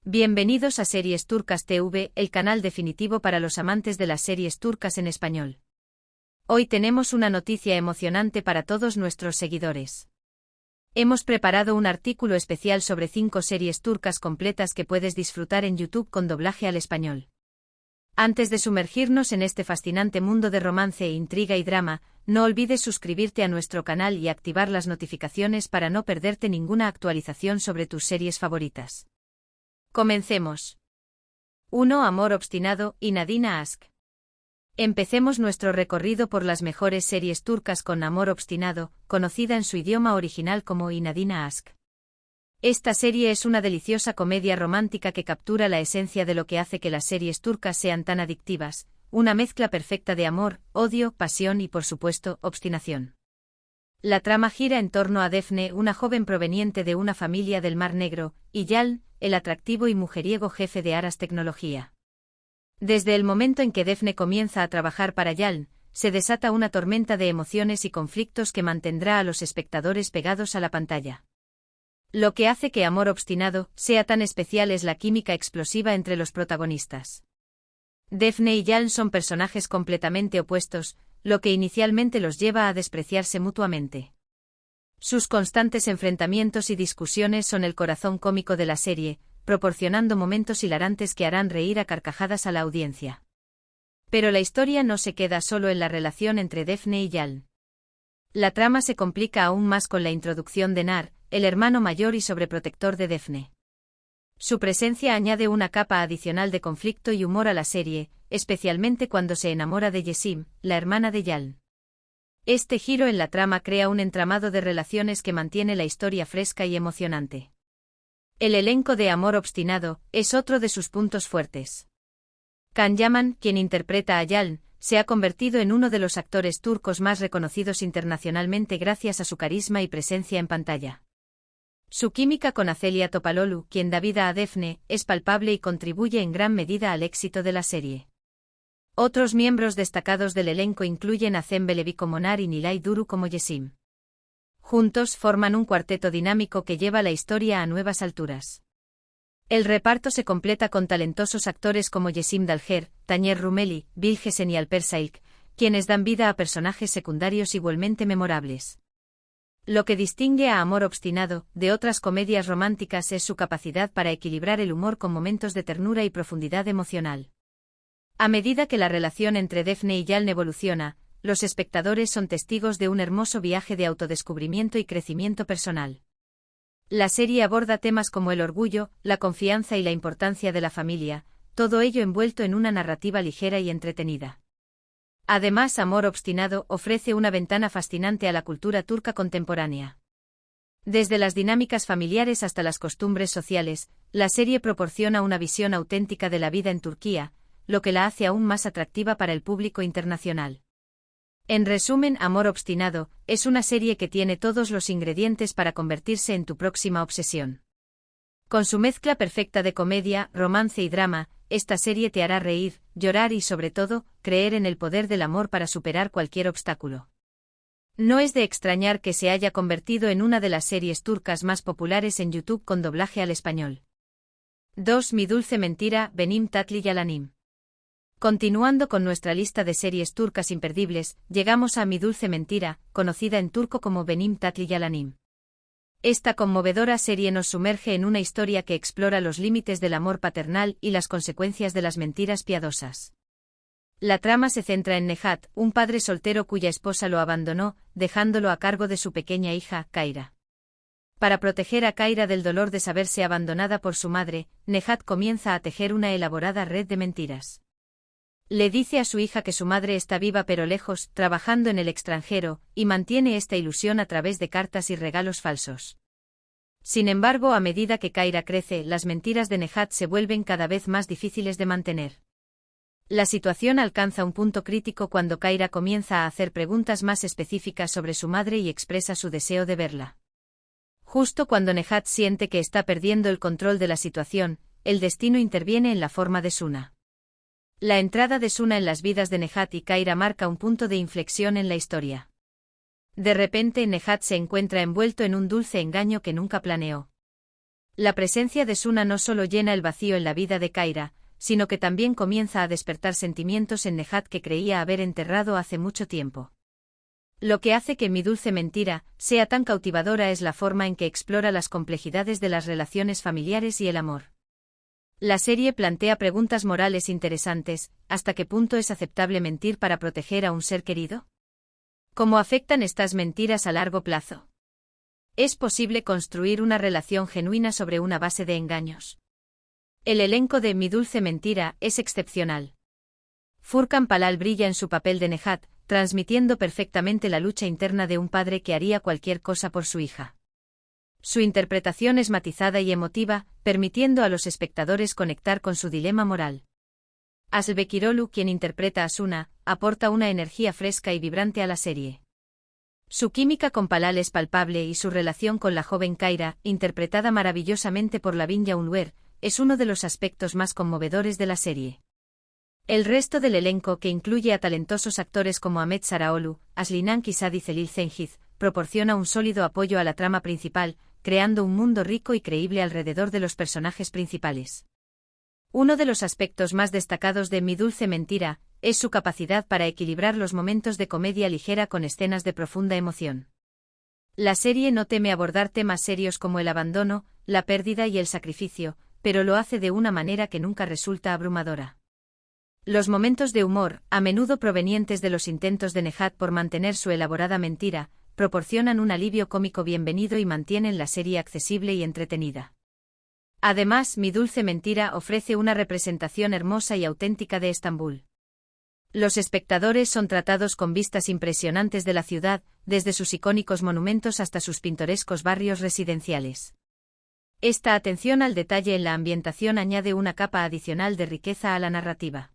Bienvenidos a Series Turcas TV, el canal definitivo para los amantes de las series turcas en español. Hoy tenemos una noticia emocionante para todos nuestros seguidores. Hemos preparado un artículo especial sobre 5 series turcas completas que puedes disfrutar en YouTube con doblaje al español. Antes de sumergirnos en este fascinante mundo de romance, intriga y drama, no olvides suscribirte a nuestro canal y activar las notificaciones para no perderte ninguna actualización sobre tus series favoritas. Comencemos. 1. Amor obstinado, Inadine Aşk. Empecemos nuestro recorrido por las mejores series turcas con Amor obstinado, conocida en su idioma original como Inadine Aşk. Esta serie es una deliciosa comedia romántica que captura la esencia de lo que hace que las series turcas sean tan adictivas, una mezcla perfecta de amor, odio, pasión y por supuesto, obstinación. La trama gira en torno a Defne, una joven proveniente de una familia del Mar Negro, y Yalın, el atractivo y mujeriego jefe de Aras Tecnología. Desde el momento en que Defne comienza a trabajar para Yalın, se desata una tormenta de emociones y conflictos que mantendrá a los espectadores pegados a la pantalla. Lo que hace que Amor obstinado sea tan especial es la química explosiva entre los protagonistas. Defne y Yalın son personajes completamente opuestos, lo que inicialmente los lleva a despreciarse mutuamente. Sus constantes enfrentamientos y discusiones son el corazón cómico de la serie, proporcionando momentos hilarantes que harán reír a carcajadas a la audiencia. Pero la historia no se queda solo en la relación entre Defne y Yalın. La trama se complica aún más con la introducción de Nar, el hermano mayor y sobreprotector de Defne. Su presencia añade una capa adicional de conflicto y humor a la serie, especialmente cuando se enamora de Yeşim, la hermana de Yalın. Este giro en la trama crea un entramado de relaciones que mantiene la historia fresca y emocionante. El elenco de Amor obstinado es otro de sus puntos fuertes. Can Yaman, quien interpreta a Yalın, se ha convertido en uno de los actores turcos más reconocidos internacionalmente gracias a su carisma y presencia en pantalla. Su química con Acelia Topaloğlu, quien da vida a Defne, es palpable y contribuye en gran medida al éxito de la serie. Otros miembros destacados del elenco incluyen a Cem Belevi como Nar y Nilay Duru como Yeşim. Juntos forman un cuarteto dinámico que lleva la historia a nuevas alturas. El reparto se completa con talentosos actores como Yeşim Dalger, Taner Rumeli, Bilgesen y Alper Sayık, quienes dan vida a personajes secundarios igualmente memorables. Lo que distingue a Amor obstinado de otras comedias románticas es su capacidad para equilibrar el humor con momentos de ternura y profundidad emocional. A medida que la relación entre Defne y Yalın evoluciona, los espectadores son testigos de un hermoso viaje de autodescubrimiento y crecimiento personal. La serie aborda temas como el orgullo, la confianza y la importancia de la familia, todo ello envuelto en una narrativa ligera y entretenida. Además, Amor obstinado ofrece una ventana fascinante a la cultura turca contemporánea. Desde las dinámicas familiares hasta las costumbres sociales, la serie proporciona una visión auténtica de la vida en Turquía, lo que la hace aún más atractiva para el público internacional. En resumen, Amor obstinado es una serie que tiene todos los ingredientes para convertirse en tu próxima obsesión. Con su mezcla perfecta de comedia, romance y drama, esta serie te hará reír, llorar y sobre todo, creer en el poder del amor para superar cualquier obstáculo. No es de extrañar que se haya convertido en una de las series turcas más populares en YouTube con doblaje al español. 2. Mi dulce mentira, Benim Tatlı Yalanim. Continuando con nuestra lista de series turcas imperdibles, llegamos a Mi dulce mentira, conocida en turco como Benim Tatlı Yalanim. Esta conmovedora serie nos sumerge en una historia que explora los límites del amor paternal y las consecuencias de las mentiras piadosas. La trama se centra en Nehat, un padre soltero cuya esposa lo abandonó, dejándolo a cargo de su pequeña hija, Kayra. Para proteger a Kayra del dolor de saberse abandonada por su madre, Nehat comienza a tejer una elaborada red de mentiras. Le dice a su hija que su madre está viva pero lejos, trabajando en el extranjero, y mantiene esta ilusión a través de cartas y regalos falsos. Sin embargo, a medida que Kayra crece, las mentiras de Nehat se vuelven cada vez más difíciles de mantener. La situación alcanza un punto crítico cuando Kayra comienza a hacer preguntas más específicas sobre su madre y expresa su deseo de verla. Justo cuando Nehat siente que está perdiendo el control de la situación, el destino interviene en la forma de Suna. La entrada de Suna en las vidas de Nehat y Kayra marca un punto de inflexión en la historia. De repente Nehat se encuentra envuelto en un dulce engaño que nunca planeó. La presencia de Suna no solo llena el vacío en la vida de Kyra, sino que también comienza a despertar sentimientos en Nehat que creía haber enterrado hace mucho tiempo. Lo que hace que Mi dulce mentira sea tan cautivadora es la forma en que explora las complejidades de las relaciones familiares y el amor. La serie plantea preguntas morales interesantes: ¿hasta qué punto es aceptable mentir para proteger a un ser querido? ¿Cómo afectan estas mentiras a largo plazo? ¿Es posible construir una relación genuina sobre una base de engaños? El elenco de Mi dulce mentira es excepcional. Furkan Palal brilla en su papel de Nehat, transmitiendo perfectamente la lucha interna de un padre que haría cualquier cosa por su hija. Su interpretación es matizada y emotiva, permitiendo a los espectadores conectar con su dilema moral. Asl Bekirolu, quien interpreta a Suna, aporta una energía fresca y vibrante a la serie. Su química con Palal es palpable y su relación con la joven Kyra, interpretada maravillosamente por Lavin Unwer, es uno de los aspectos más conmovedores de la serie. El resto del elenco, que incluye a talentosos actores como Ahmet Saraolu, Aslinan Kisad y Celil Cengiz, proporciona un sólido apoyo a la trama principal, creando un mundo rico y creíble alrededor de los personajes principales. Uno de los aspectos más destacados de Mi dulce mentira es su capacidad para equilibrar los momentos de comedia ligera con escenas de profunda emoción. La serie no teme abordar temas serios como el abandono, la pérdida y el sacrificio, pero lo hace de una manera que nunca resulta abrumadora. Los momentos de humor, a menudo provenientes de los intentos de Nehat por mantener su elaborada mentira, proporcionan un alivio cómico bienvenido y mantienen la serie accesible y entretenida. Además, Mi dulce mentira ofrece una representación hermosa y auténtica de Estambul. Los espectadores son tratados con vistas impresionantes de la ciudad, desde sus icónicos monumentos hasta sus pintorescos barrios residenciales. Esta atención al detalle en la ambientación añade una capa adicional de riqueza a la narrativa.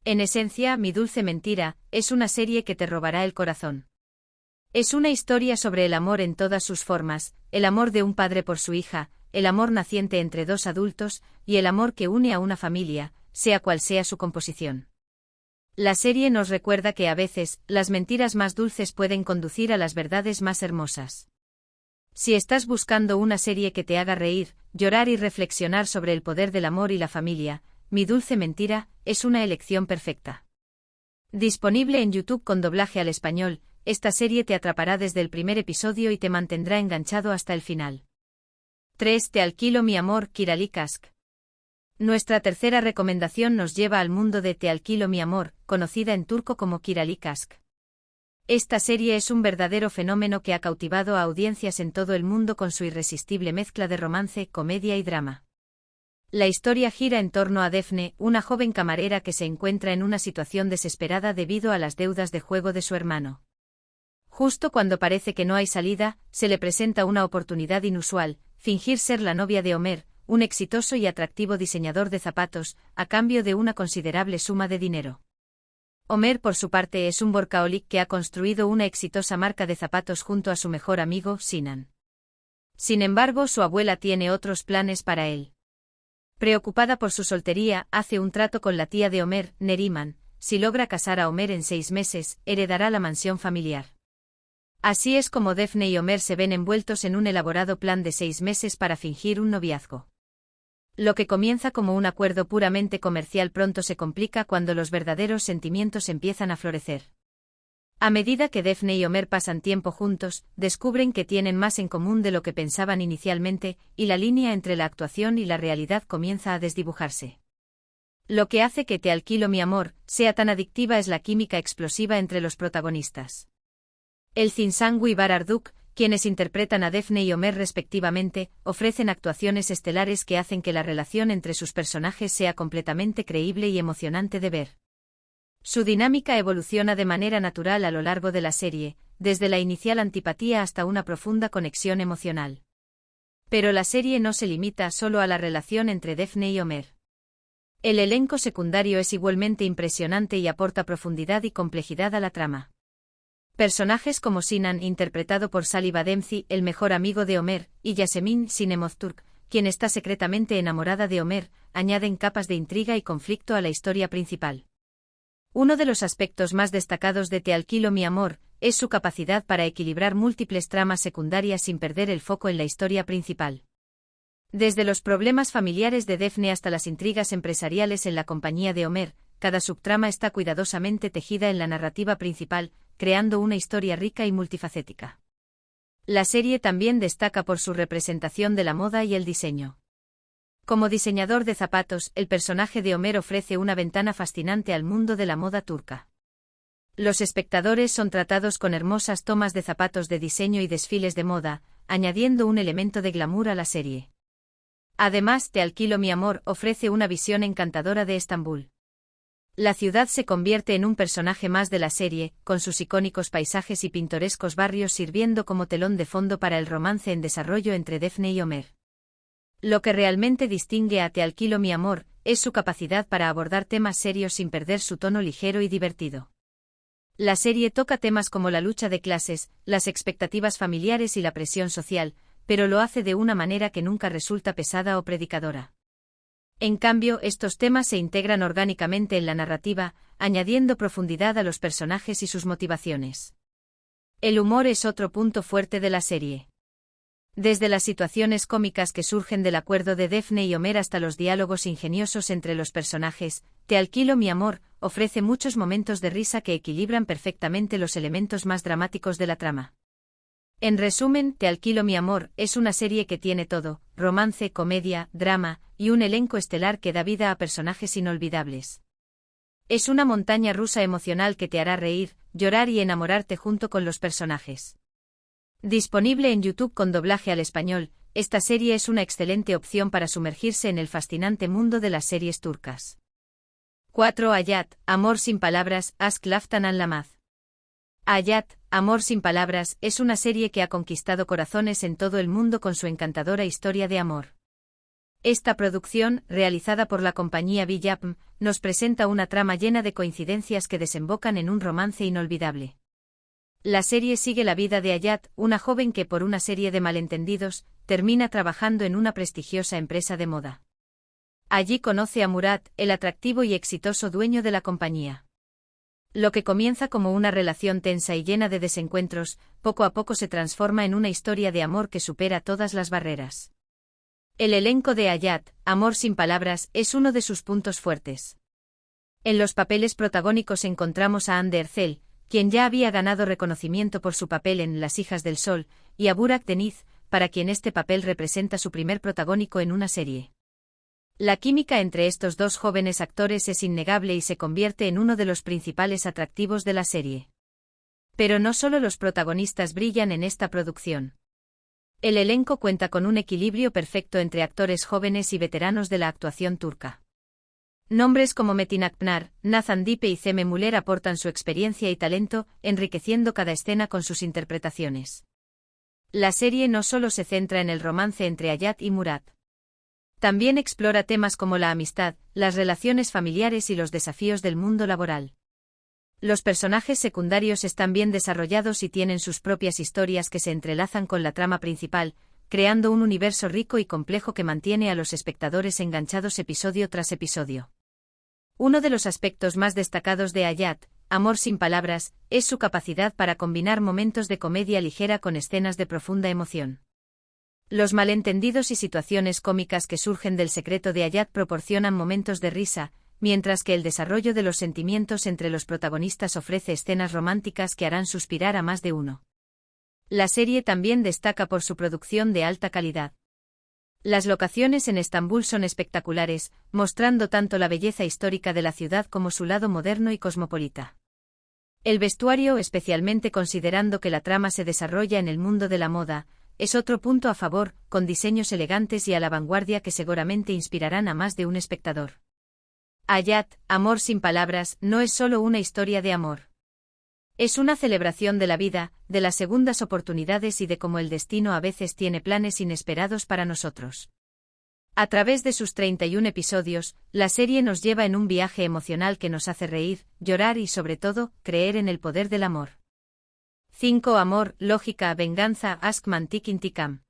En esencia, Mi dulce mentira es una serie que te robará el corazón. Es una historia sobre el amor en todas sus formas, el amor de un padre por su hija, el amor naciente entre dos adultos, y el amor que une a una familia, sea cual sea su composición. La serie nos recuerda que a veces, las mentiras más dulces pueden conducir a las verdades más hermosas. Si estás buscando una serie que te haga reír, llorar y reflexionar sobre el poder del amor y la familia, Mi dulce mentira es una elección perfecta. Disponible en YouTube con doblaje al español, esta serie te atrapará desde el primer episodio y te mantendrá enganchado hasta el final. 3. Te alquilo mi amor, Kirali Kask. Nuestra tercera recomendación nos lleva al mundo de Te alquilo mi amor, conocida en turco como Kirali Kask. Esta serie es un verdadero fenómeno que ha cautivado a audiencias en todo el mundo con su irresistible mezcla de romance, comedia y drama. La historia gira en torno a Defne, una joven camarera que se encuentra en una situación desesperada debido a las deudas de juego de su hermano. Justo cuando parece que no hay salida, se le presenta una oportunidad inusual: fingir ser la novia de Omer, un exitoso y atractivo diseñador de zapatos, a cambio de una considerable suma de dinero. Omer, por su parte, es un workaholic que ha construido una exitosa marca de zapatos junto a su mejor amigo, Sinan. Sin embargo, su abuela tiene otros planes para él. Preocupada por su soltería, hace un trato con la tía de Omer, Neriman: si logra casar a Omer en 6 meses, heredará la mansión familiar. Así es como Defne y Omer se ven envueltos en un elaborado plan de 6 meses para fingir un noviazgo. Lo que comienza como un acuerdo puramente comercial pronto se complica cuando los verdaderos sentimientos empiezan a florecer. A medida que Defne y Omer pasan tiempo juntos, descubren que tienen más en común de lo que pensaban inicialmente, y la línea entre la actuación y la realidad comienza a desdibujarse. Lo que hace que Te alquilo mi amor sea tan adictiva es la química explosiva entre los protagonistas. El Zinsangu y Bararduk, quienes interpretan a Defne y Omer respectivamente, ofrecen actuaciones estelares que hacen que la relación entre sus personajes sea completamente creíble y emocionante de ver. Su dinámica evoluciona de manera natural a lo largo de la serie, desde la inicial antipatía hasta una profunda conexión emocional. Pero la serie no se limita solo a la relación entre Defne y Omer. El elenco secundario es igualmente impresionante y aporta profundidad y complejidad a la trama. Personajes como Sinan, interpretado por Salih Bademci, el mejor amigo de Omer, y Yasemin Sinemozturk, quien está secretamente enamorada de Omer, añaden capas de intriga y conflicto a la historia principal. Uno de los aspectos más destacados de Te alquilo mi amor es su capacidad para equilibrar múltiples tramas secundarias sin perder el foco en la historia principal. Desde los problemas familiares de Daphne hasta las intrigas empresariales en la compañía de Homer, cada subtrama está cuidadosamente tejida en la narrativa principal, creando una historia rica y multifacética. La serie también destaca por su representación de la moda y el diseño. Como diseñador de zapatos, el personaje de Homer ofrece una ventana fascinante al mundo de la moda turca. Los espectadores son tratados con hermosas tomas de zapatos de diseño y desfiles de moda, añadiendo un elemento de glamour a la serie. Además, Te alquilo mi amor ofrece una visión encantadora de Estambul. La ciudad se convierte en un personaje más de la serie, con sus icónicos paisajes y pintorescos barrios sirviendo como telón de fondo para el romance en desarrollo entre Daphne y Homer. Lo que realmente distingue a Te alquilo mi amor es su capacidad para abordar temas serios sin perder su tono ligero y divertido. La serie toca temas como la lucha de clases, las expectativas familiares y la presión social, pero lo hace de una manera que nunca resulta pesada o predicadora. En cambio, estos temas se integran orgánicamente en la narrativa, añadiendo profundidad a los personajes y sus motivaciones. El humor es otro punto fuerte de la serie. Desde las situaciones cómicas que surgen del acuerdo de Daphne y Homer hasta los diálogos ingeniosos entre los personajes, Te alquilo mi amor ofrece muchos momentos de risa que equilibran perfectamente los elementos más dramáticos de la trama. En resumen, Te alquilo mi amor es una serie que tiene todo: romance, comedia, drama, y un elenco estelar que da vida a personajes inolvidables. Es una montaña rusa emocional que te hará reír, llorar y enamorarte junto con los personajes. Disponible en YouTube con doblaje al español, esta serie es una excelente opción para sumergirse en el fascinante mundo de las series turcas. 4. Hayat, Amor sin palabras, Aşk Laftan Anlamaz. Hayat, Amor sin palabras, es una serie que ha conquistado corazones en todo el mundo con su encantadora historia de amor. Esta producción, realizada por la compañía Yapım, nos presenta una trama llena de coincidencias que desembocan en un romance inolvidable. La serie sigue la vida de Hayat, una joven que por una serie de malentendidos, termina trabajando en una prestigiosa empresa de moda. Allí conoce a Murat, el atractivo y exitoso dueño de la compañía. Lo que comienza como una relación tensa y llena de desencuentros, poco a poco se transforma en una historia de amor que supera todas las barreras. El elenco de Hayat, Amor sin palabras, es uno de sus puntos fuertes. En los papeles protagónicos encontramos a Hande Erçel, quien ya había ganado reconocimiento por su papel en Las hijas del sol, y a Burak Deniz, para quien este papel representa su primer protagónico en una serie. La química entre estos dos jóvenes actores es innegable y se convierte en uno de los principales atractivos de la serie. Pero no solo los protagonistas brillan en esta producción. El elenco cuenta con un equilibrio perfecto entre actores jóvenes y veteranos de la actuación turca. Nombres como Metin Akpınar, Nazan Dipe y Cem Müller aportan su experiencia y talento, enriqueciendo cada escena con sus interpretaciones. La serie no solo se centra en el romance entre Hayat y Murat. También explora temas como la amistad, las relaciones familiares y los desafíos del mundo laboral. Los personajes secundarios están bien desarrollados y tienen sus propias historias que se entrelazan con la trama principal, creando un universo rico y complejo que mantiene a los espectadores enganchados episodio tras episodio. Uno de los aspectos más destacados de Hayat, Amor sin palabras, es su capacidad para combinar momentos de comedia ligera con escenas de profunda emoción. Los malentendidos y situaciones cómicas que surgen del secreto de Hayat proporcionan momentos de risa, mientras que el desarrollo de los sentimientos entre los protagonistas ofrece escenas románticas que harán suspirar a más de uno. La serie también destaca por su producción de alta calidad. Las locaciones en Estambul son espectaculares, mostrando tanto la belleza histórica de la ciudad como su lado moderno y cosmopolita. El vestuario, especialmente considerando que la trama se desarrolla en el mundo de la moda, es otro punto a favor, con diseños elegantes y a la vanguardia que seguramente inspirarán a más de un espectador. Hayat, Amor sin palabras, no es solo una historia de amor. Es una celebración de la vida, de las segundas oportunidades y de cómo el destino a veces tiene planes inesperados para nosotros. A través de sus 31 episodios, la serie nos lleva en un viaje emocional que nos hace reír, llorar y sobre todo, creer en el poder del amor. 5. Amor, lógica, venganza, Aşk Mantık İntikam.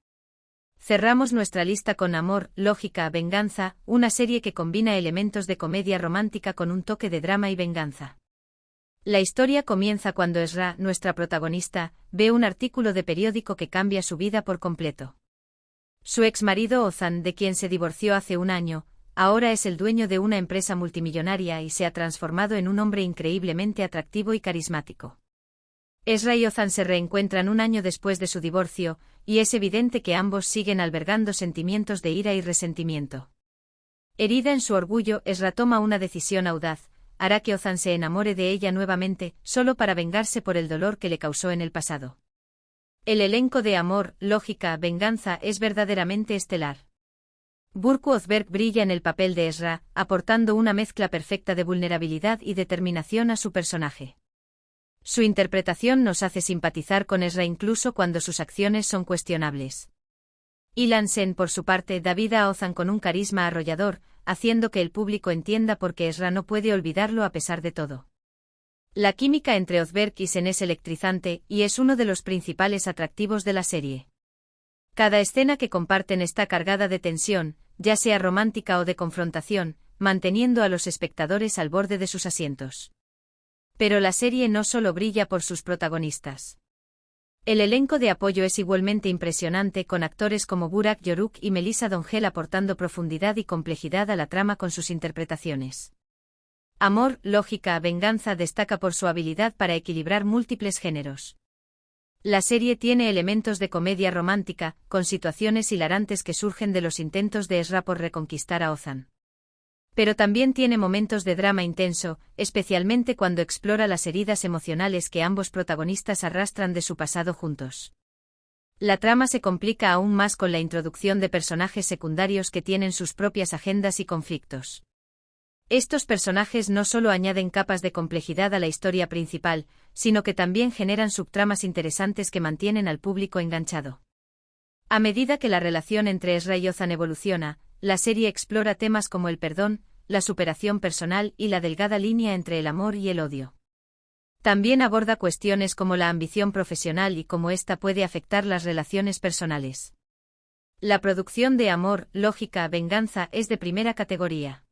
Cerramos nuestra lista con Amor, lógica, venganza, una serie que combina elementos de comedia romántica con un toque de drama y venganza. La historia comienza cuando Esra, nuestra protagonista, ve un artículo de periódico que cambia su vida por completo. Su ex marido Ozan, de quien se divorció hace un año, ahora es el dueño de una empresa multimillonaria y se ha transformado en un hombre increíblemente atractivo y carismático. Ezra y Ozan se reencuentran un año después de su divorcio, y es evidente que ambos siguen albergando sentimientos de ira y resentimiento. Herida en su orgullo, Ezra toma una decisión audaz: hará que Ozan se enamore de ella nuevamente, solo para vengarse por el dolor que le causó en el pasado. El elenco de Amor, Lógica, Venganza es verdaderamente estelar. Burku Ozberg brilla en el papel de Ezra, aportando una mezcla perfecta de vulnerabilidad y determinación a su personaje. Su interpretación nos hace simpatizar con Ezra incluso cuando sus acciones son cuestionables. Ilan Sen, por su parte, da vida a Ozan con un carisma arrollador, haciendo que el público entienda por qué Ezra no puede olvidarlo a pesar de todo. La química entre Ozberg y Sen es electrizante, y es uno de los principales atractivos de la serie. Cada escena que comparten está cargada de tensión, ya sea romántica o de confrontación, manteniendo a los espectadores al borde de sus asientos. Pero la serie no solo brilla por sus protagonistas. El elenco de apoyo es igualmente impresionante, con actores como Burak Yoruk y Melissa Dongel aportando profundidad y complejidad a la trama con sus interpretaciones. Amor, Lógica, Venganza destaca por su habilidad para equilibrar múltiples géneros. La serie tiene elementos de comedia romántica, con situaciones hilarantes que surgen de los intentos de Ezra por reconquistar a Ozan. Pero también tiene momentos de drama intenso, especialmente cuando explora las heridas emocionales que ambos protagonistas arrastran de su pasado juntos. La trama se complica aún más con la introducción de personajes secundarios que tienen sus propias agendas y conflictos. Estos personajes no solo añaden capas de complejidad a la historia principal, sino que también generan subtramas interesantes que mantienen al público enganchado. A medida que la relación entre Ezra y Ozan evoluciona, la serie explora temas como el perdón, la superación personal y la delgada línea entre el amor y el odio. También aborda cuestiones como la ambición profesional y cómo ésta puede afectar las relaciones personales. La producción de Amor, Lógica, Venganza es de primera categoría.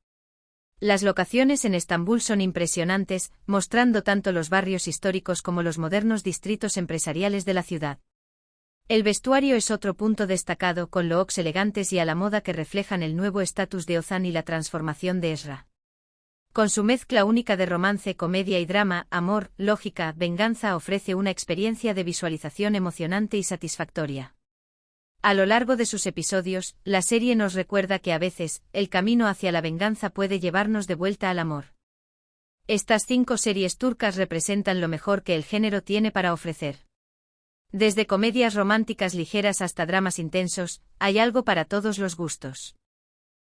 Las locaciones en Estambul son impresionantes, mostrando tanto los barrios históricos como los modernos distritos empresariales de la ciudad. El vestuario es otro punto destacado, con looks elegantes y a la moda que reflejan el nuevo estatus de Ozan y la transformación de Ezra. Con su mezcla única de romance, comedia y drama, Amor, Lógica, Venganza ofrece una experiencia de visualización emocionante y satisfactoria. A lo largo de sus episodios, la serie nos recuerda que a veces, el camino hacia la venganza puede llevarnos de vuelta al amor. Estas 5 series turcas representan lo mejor que el género tiene para ofrecer. Desde comedias románticas ligeras hasta dramas intensos, hay algo para todos los gustos.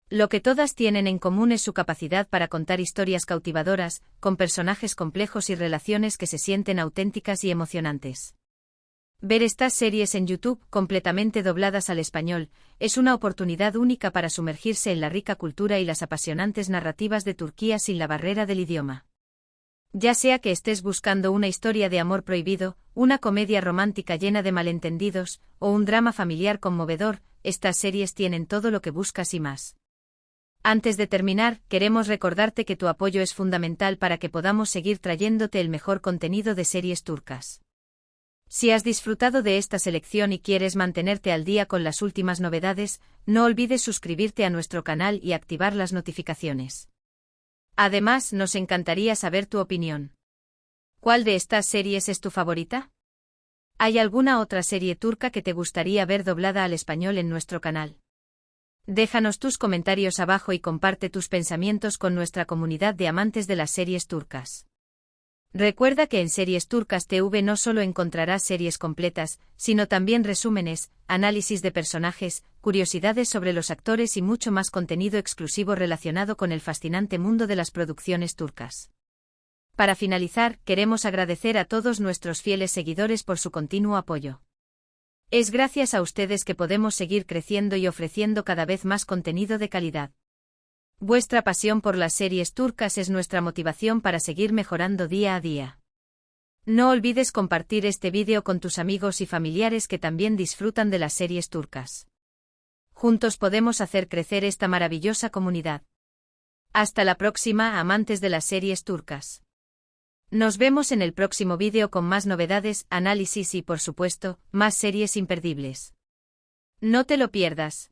Lo que todas tienen en común es su capacidad para contar historias cautivadoras, con personajes complejos y relaciones que se sienten auténticas y emocionantes. Ver estas series en YouTube, completamente dobladas al español, es una oportunidad única para sumergirse en la rica cultura y las apasionantes narrativas de Turquía sin la barrera del idioma. Ya sea que estés buscando una historia de amor prohibido, una comedia romántica llena de malentendidos, o un drama familiar conmovedor, estas series tienen todo lo que buscas y más. Antes de terminar, queremos recordarte que tu apoyo es fundamental para que podamos seguir trayéndote el mejor contenido de series turcas. Si has disfrutado de esta selección y quieres mantenerte al día con las últimas novedades, no olvides suscribirte a nuestro canal y activar las notificaciones. Además, nos encantaría saber tu opinión. ¿Cuál de estas series es tu favorita? ¿Hay alguna otra serie turca que te gustaría ver doblada al español en nuestro canal? Déjanos tus comentarios abajo y comparte tus pensamientos con nuestra comunidad de amantes de las series turcas. Recuerda que en Series Turcas TV no solo encontrarás series completas, sino también resúmenes, análisis de personajes, curiosidades sobre los actores y mucho más contenido exclusivo relacionado con el fascinante mundo de las producciones turcas. Para finalizar, queremos agradecer a todos nuestros fieles seguidores por su continuo apoyo. Es gracias a ustedes que podemos seguir creciendo y ofreciendo cada vez más contenido de calidad. Vuestra pasión por las series turcas es nuestra motivación para seguir mejorando día a día. No olvides compartir este vídeo con tus amigos y familiares que también disfrutan de las series turcas. Juntos podemos hacer crecer esta maravillosa comunidad. Hasta la próxima, amantes de las series turcas. Nos vemos en el próximo vídeo con más novedades, análisis y, por supuesto, más series imperdibles. No te lo pierdas.